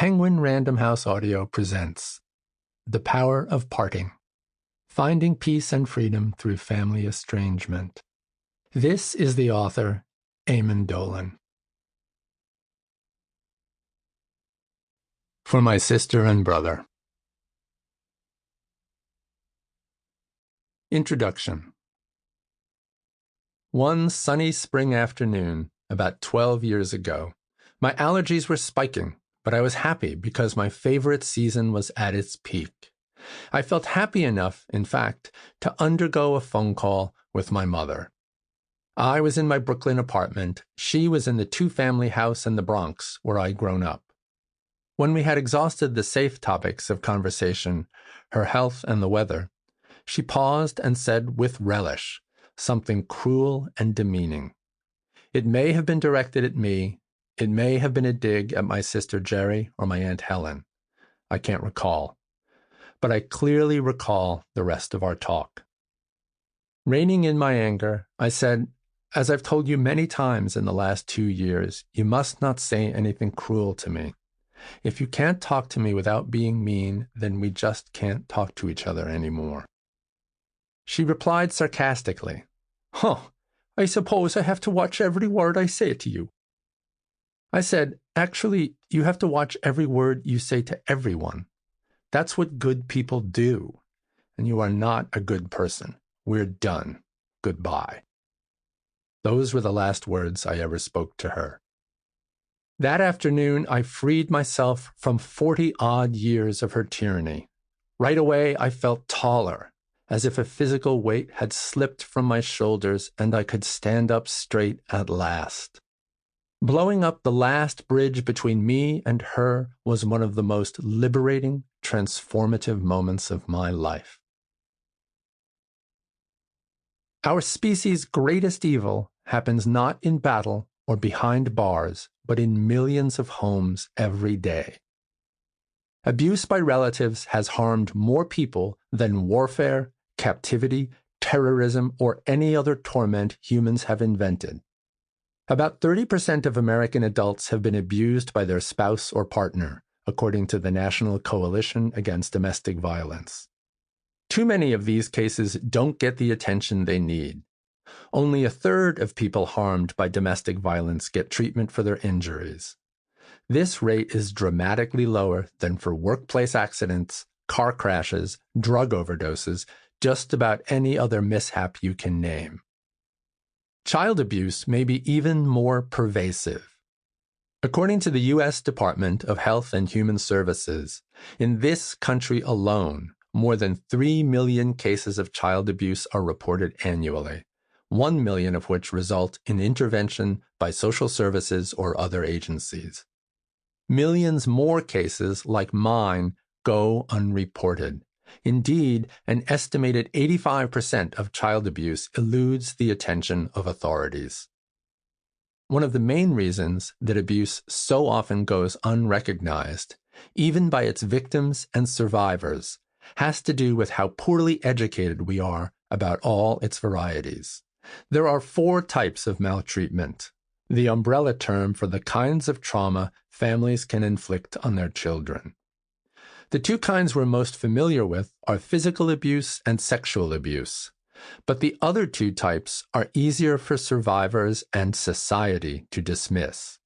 Penguin Random House Audio presents The Power of Parting, Finding Peace and Freedom Through Family Estrangement. This is the author, Eamon Dolan. For my sister and brother. Introduction. One sunny spring afternoon, about 12 years ago, my allergies were spiking, but I was happy because my favorite season was at its peak. I felt happy enough, in fact, to undergo a phone call with my mother. I was in my Brooklyn apartment. She was in the two-family house in the Bronx, where I'd grown up. When we had exhausted the safe topics of conversation, her health and the weather, she paused and said with relish something cruel and demeaning. It may have been directed at me. It may have been a dig at my sister Jerry or my Aunt Helen. I can't recall. But I clearly recall the rest of our talk. Reining in my anger, I said, "As I've told you many times in the last 2 years, you must not say anything cruel to me. If you can't talk to me without being mean, then we just can't talk to each other anymore." She replied sarcastically, I suppose I have to watch every word I say to you." I said, "Actually, you have to watch every word you say to everyone. That's what good people do. And you are not a good person. We're done. Goodbye." Those were the last words I ever spoke to her. That afternoon, I freed myself from 40-odd years of her tyranny. Right away, I felt taller, as if a physical weight had slipped from my shoulders and I could stand up straight at last. Blowing up the last bridge between me and her was one of the most liberating, transformative moments of my life. Our species' greatest evil happens not in battle or behind bars, but in millions of homes every day. Abuse by relatives has harmed more people than warfare, captivity, terrorism, or any other torment humans have invented. About 30% of American adults have been abused by their spouse or partner, according to the National Coalition Against Domestic Violence. Too many of these cases don't get the attention they need. Only a third of people harmed by domestic violence get treatment for their injuries. This rate is dramatically lower than for workplace accidents, car crashes, drug overdoses, just about any other mishap you can name. Child abuse may be even more pervasive. According to the U.S. Department of Health and Human Services, in this country alone, more than 3 million cases of child abuse are reported annually, 1 million of which result in intervention by social services or other agencies. Millions more cases like mine go unreported. Indeed, an estimated 85% of child abuse eludes the attention of authorities. One of the main reasons that abuse so often goes unrecognized, even by its victims and survivors, has to do with how poorly educated we are about all its varieties. There are 4 types of maltreatment, the umbrella term for the kinds of trauma families can inflict on their children. The 2 kinds we're most familiar with are physical abuse and sexual abuse, but the other 2 types are easier for survivors and society to dismiss.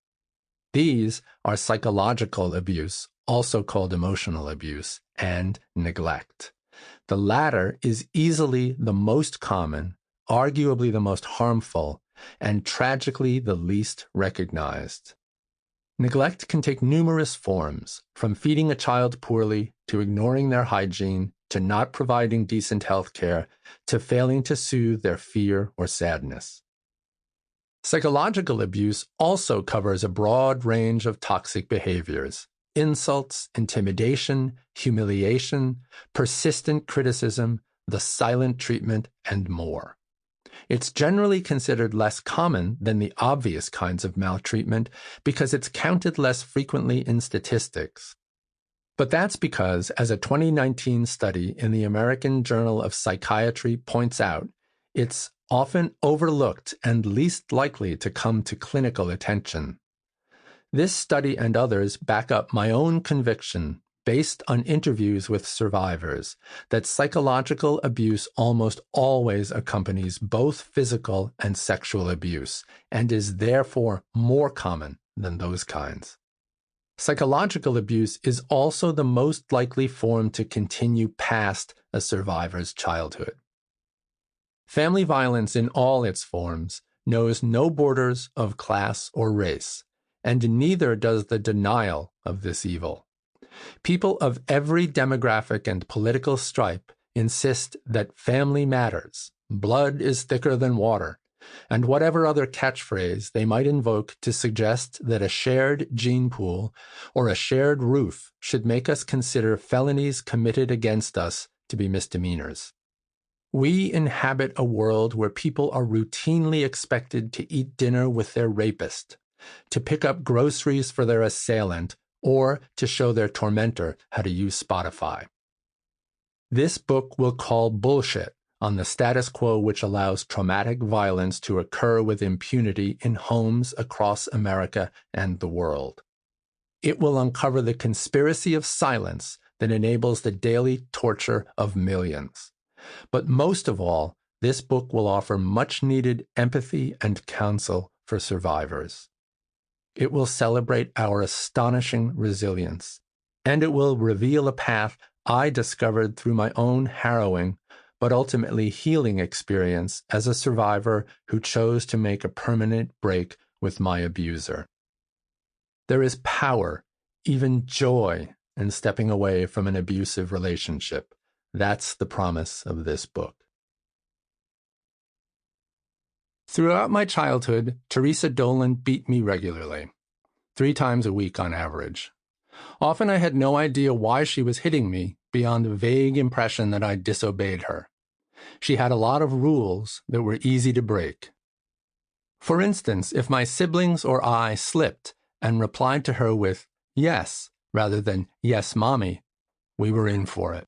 These are psychological abuse, also called emotional abuse, and neglect. The latter is easily the most common, arguably the most harmful, and tragically the least recognized. Neglect can take numerous forms, from feeding a child poorly, to ignoring their hygiene, to not providing decent health care, to failing to soothe their fear or sadness. Psychological abuse also covers a broad range of toxic behaviors: insults, intimidation, humiliation, persistent criticism, the silent treatment, and more. It's generally considered less common than the obvious kinds of maltreatment because it's counted less frequently in statistics. But that's because, as a 2019 study in the American Journal of Psychiatry points out, it's often overlooked and least likely to come to clinical attention. This study and others back up my own conviction, based on interviews with survivors, that psychological abuse almost always accompanies both physical and sexual abuse, and is therefore more common than those kinds. Psychological abuse is also the most likely form to continue past a survivor's childhood. Family violence in all its forms knows no borders of class or race, and neither does the denial of this evil. People of every demographic and political stripe insist that family matters, blood is thicker than water, and whatever other catchphrase they might invoke to suggest that a shared gene pool or a shared roof should make us consider felonies committed against us to be misdemeanors. We inhabit a world where people are routinely expected to eat dinner with their rapist, to pick up groceries for their assailant, or to show their tormentor how to use Spotify. This book will call bullshit on the status quo which allows traumatic violence to occur with impunity in homes across America and the world. It will uncover the conspiracy of silence that enables the daily torture of millions. But most of all, this book will offer much-needed empathy and counsel for survivors. It will celebrate our astonishing resilience, and it will reveal a path I discovered through my own harrowing but ultimately healing experience as a survivor who chose to make a permanent break with my abuser. There is power, even joy, in stepping away from an abusive relationship. That's the promise of this book. Throughout my childhood, Teresa Dolan beat me regularly, 3 times a week on average. Often I had no idea why she was hitting me beyond the vague impression that I disobeyed her. She had a lot of rules that were easy to break. For instance, if my siblings or I slipped and replied to her with yes rather than yes, mommy, we were in for it.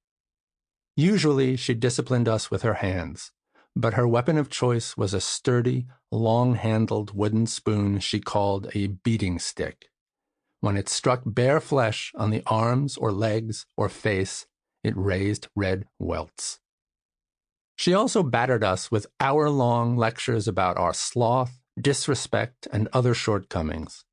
Usually she disciplined us with her hands, but her weapon of choice was a sturdy, long-handled wooden spoon she called a beating stick. When it struck bare flesh on the arms or legs or face, it raised red welts. She also battered us with hour-long lectures about our sloth, disrespect, and other shortcomings.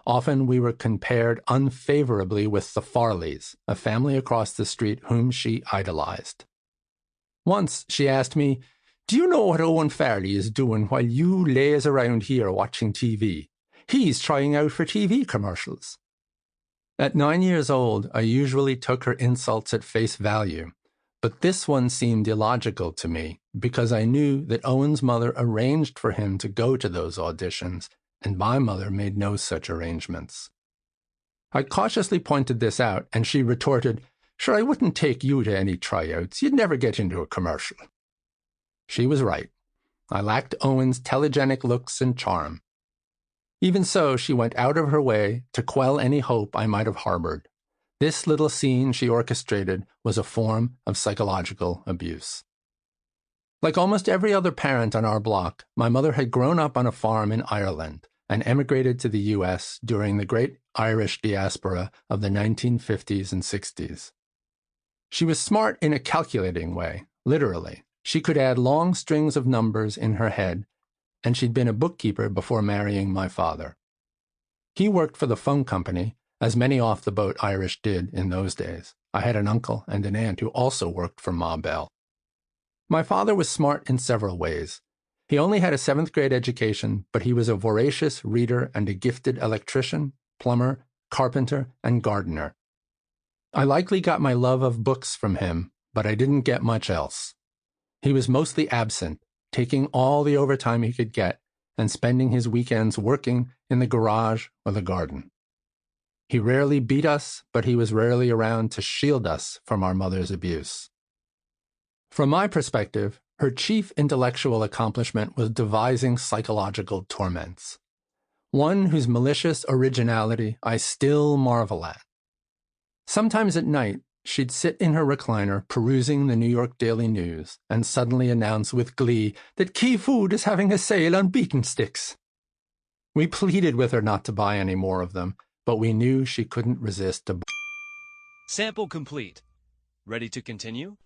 Often we were compared unfavorably with the Farleys, a family across the street whom she idolized. Once she asked me, "Do you know what Owen Farley is doing while you laze around here watching TV? He's trying out for TV commercials." At 9 years old, I usually took her insults at face value, but this one seemed illogical to me because I knew that Owen's mother arranged for him to go to those auditions, and my mother made no such arrangements. I cautiously pointed this out, and she retorted, "Sure, I wouldn't take you to any tryouts. You'd never get into a commercial." She was right. I lacked Owen's telegenic looks and charm. Even so, she went out of her way to quell any hope I might have harbored. This little scene she orchestrated was a form of psychological abuse. Like almost every other parent on our block, my mother had grown up on a farm in Ireland and emigrated to the U.S. during the great Irish diaspora of the 1950s and 60s. She was smart in a calculating way, literally. She could add long strings of numbers in her head, and she'd been a bookkeeper before marrying my father. He worked for the phone company, as many off-the-boat Irish did in those days. I had an uncle and an aunt who also worked for Ma Bell. My father was smart in several ways. He only had a 7th grade education, but he was a voracious reader and a gifted electrician, plumber, carpenter, and gardener. I likely got my love of books from him, but I didn't get much else. He was mostly absent, taking all the overtime he could get and spending his weekends working in the garage or the garden. He rarely beat us, but he was rarely around to shield us from our mother's abuse. From my perspective, her chief intellectual accomplishment was devising psychological torments, one whose malicious originality I still marvel at. Sometimes at night, she'd sit in her recliner perusing the New York Daily News and suddenly announce with glee that Key Food is having a sale on beaten sticks. We pleaded with her not to buy any more of them, but we knew she couldn't resist a Sample complete. Ready to continue?